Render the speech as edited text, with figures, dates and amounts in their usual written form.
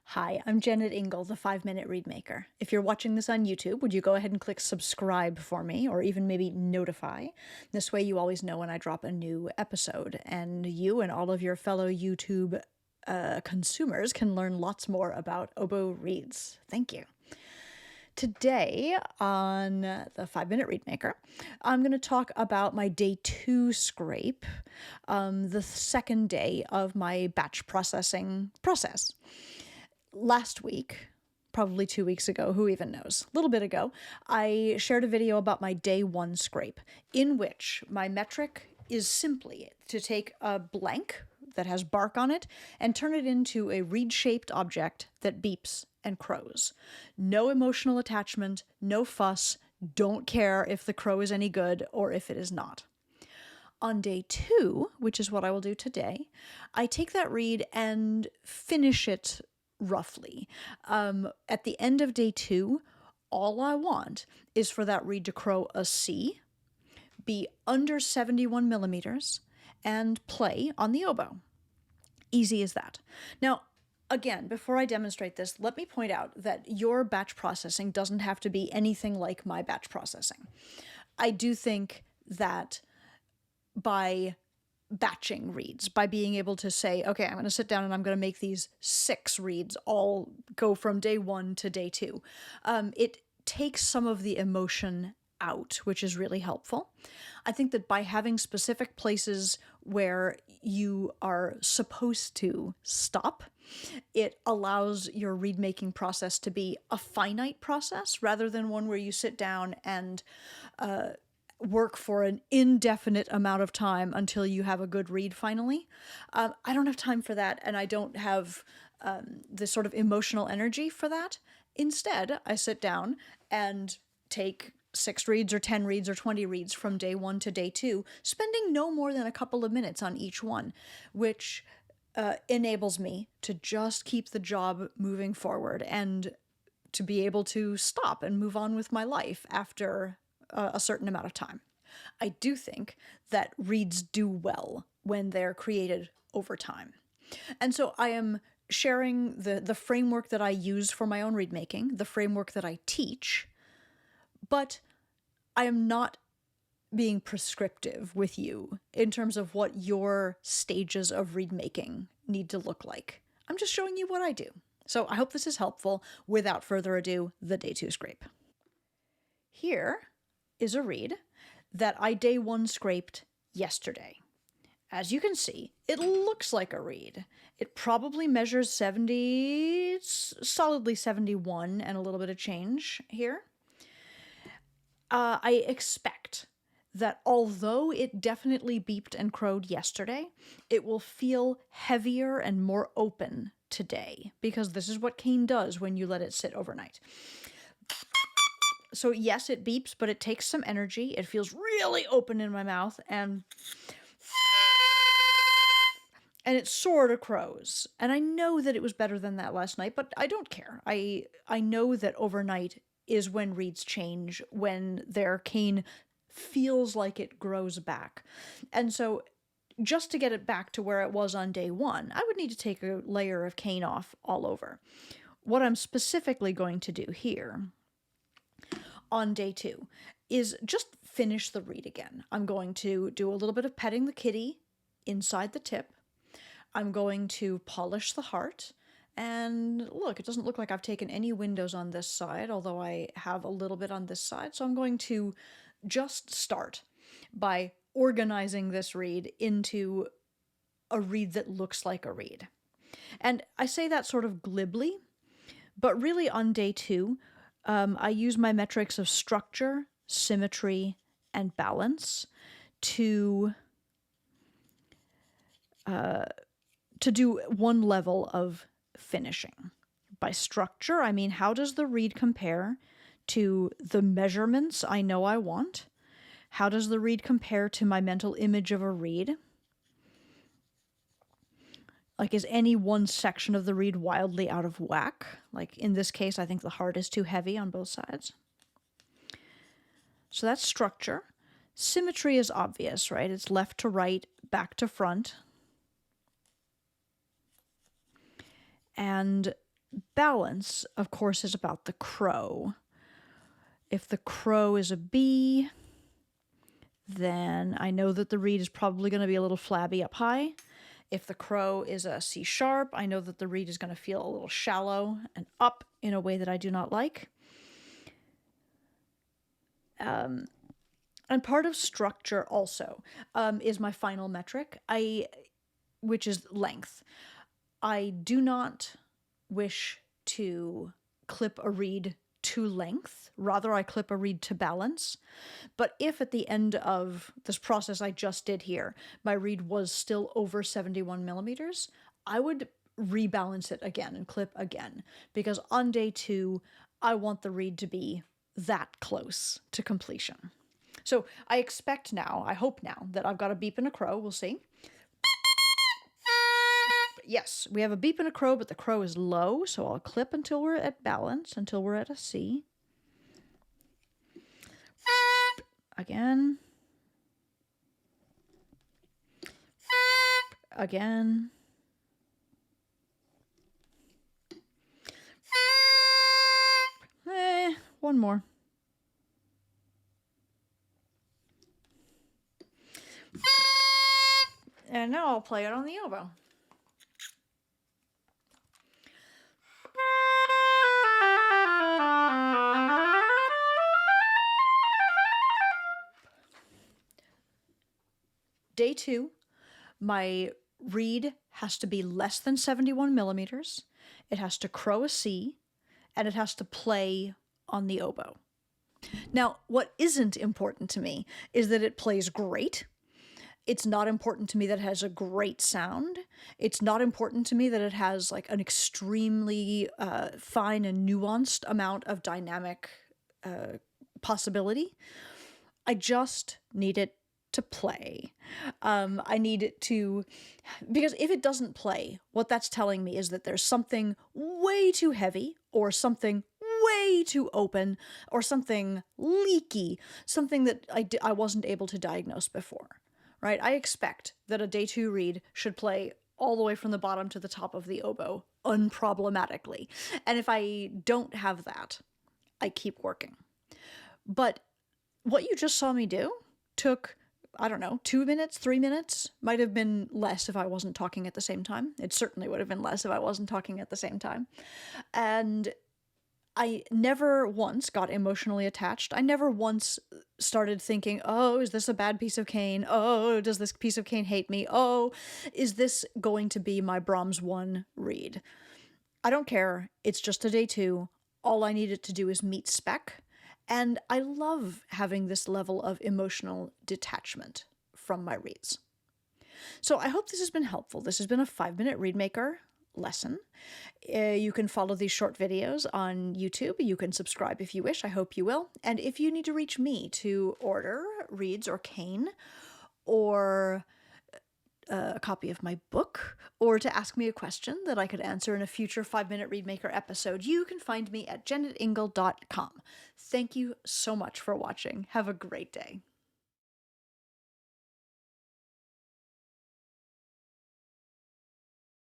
Hi, I'm Jennet Ingle, the 5-Minute Reedmaker. If you're watching this on YouTube, would you go ahead and click subscribe for me, or even maybe notify? This way you always know when I drop a new episode, and you and all of your fellow YouTube consumers can learn lots more about oboe reeds. Thank you. Today on the 5-Minute Reedmaker, I'm going to talk about my day 2 scrape, the second day of my batch processing process. Last week, probably 2 weeks ago, who even knows, a little bit ago, I shared a video about my day 1 scrape, in which my metric is simply to take a blank that has bark on it and turn it into a reed-shaped object that beeps and crows. No emotional attachment, no fuss, don't care if the crow is any good or if it is not. On day 2, which is what I will do today, I take that reed and finish it roughly. At the end of day 2, all I want is for that reed to crow a C, be under 71 millimeters, and play on the oboe. Easy as that. Now, again, before I demonstrate this, let me point out that your batch processing doesn't have to be anything like my batch processing. I do think that by batching reeds, by being able to say, okay, I'm going to sit down and I'm going to make these 6 reeds all go from day 1 to day 2. It takes some of the emotion out, which is really helpful. I think that by having specific places where you are supposed to stop, it allows your reed making process to be a finite process rather than one where you sit down and work for an indefinite amount of time until you have a good read finally. I don't have time for that, and I don't have the sort of emotional energy for that. Instead, I sit down and take 6 reads or 10 reads or 20 reads from day 1 to day 2, spending no more than a couple of minutes on each one, which enables me to just keep the job moving forward and to be able to stop and move on with my life after a certain amount of time. I do think that reeds do well when they're created over time. And so I am sharing the framework that I use for my own reed making, the framework that I teach, but I am not being prescriptive with you in terms of what your stages of reed making need to look like. I'm just showing you what I do. So I hope this is helpful. Without further ado, the day 2 scrape. Here is a reed that I day 1 scraped yesterday. As you can see, it looks like a reed. It probably measures 70, solidly 71 and a little bit of change here. I expect that although it definitely beeped and crowed yesterday, it will feel heavier and more open today, because this is what cane does when you let it sit overnight. So yes, it beeps, but it takes some energy. It feels really open in my mouth, and it sort of crows. And I know that it was better than that last night, but I don't care. I know that overnight is when reeds change, when their cane feels like it grows back. And so just to get it back to where it was on day 1, I would need to take a layer of cane off all over. What I'm specifically going to do here on day 2 is just finish the reed again. I'm going to do a little bit of petting the kitty inside the tip. I'm going to polish the heart. And look, it doesn't look like I've taken any windows on this side, although I have a little bit on this side. So I'm going to just start by organizing this reed into a reed that looks like a reed. And I say that sort of glibly, but really on day 2, I use my metrics of structure, symmetry, and balance to do one level of finishing. By structure, I mean, how does the reed compare to the measurements I know I want? How does the reed compare to my mental image of a reed? Like, is any one section of the reed wildly out of whack? Like, in this case, I think the heart is too heavy on both sides. So that's structure. Symmetry is obvious, right? It's left to right, back to front. And balance, of course, is about the crow. If the crow is a B, then I know that the reed is probably going to be a little flabby up high. If the crow is a C sharp, I know that the reed is going to feel a little shallow and up in a way that I do not like. And part of structure also is my final metric, which is length. I do not wish to clip a reed to length. Rather, I clip a reed to balance. But if at the end of this process I just did here, my reed was still over 71 millimeters, I would rebalance it again and clip again. Because on day 2, I want the reed to be that close to completion. So I expect now, I hope now, that I've got a beep and a crow. We'll see. Yes, we have a beep and a crow, but the crow is low, so I'll clip until we're at balance, until we're at a C. Again. Again. One more. And now I'll play it on the oboe. Day 2, my reed has to be less than 71 millimeters. It has to crow a C, and it has to play on the oboe. Now, what isn't important to me is that it plays great. It's not important to me that it has a great sound. It's not important to me that it has like an extremely fine and nuanced amount of dynamic possibility. I just need it to play. I need it to, because if it doesn't play, what that's telling me is that there's something way too heavy or something way too open or something leaky, something that I wasn't able to diagnose before, right? I expect that a day 2 reed should play all the way from the bottom to the top of the oboe unproblematically. And if I don't have that, I keep working. But what you just saw me do took, I don't know, 2 minutes, 3 minutes, might have been less if I wasn't talking at the same time. It certainly would have been less if I wasn't talking at the same time. And I never once got emotionally attached. I never once started thinking, oh, is this a bad piece of cane? Oh, does this piece of cane hate me? Oh, is this going to be my Brahms 1 reed? I don't care. It's just a day 2. All I needed to do is meet spec. And I love having this level of emotional detachment from my reeds. So I hope this has been helpful. This has been a 5-minute Reedmaker lesson. You can follow these short videos on YouTube. You can subscribe if you wish. I hope you will. And if you need to reach me to order reeds or cane, or a copy of my book, or to ask me a question that I could answer in a future 5-minute Reedmaker episode, you can find me at jennetingle.com. Thank you so much for watching. Have a great day.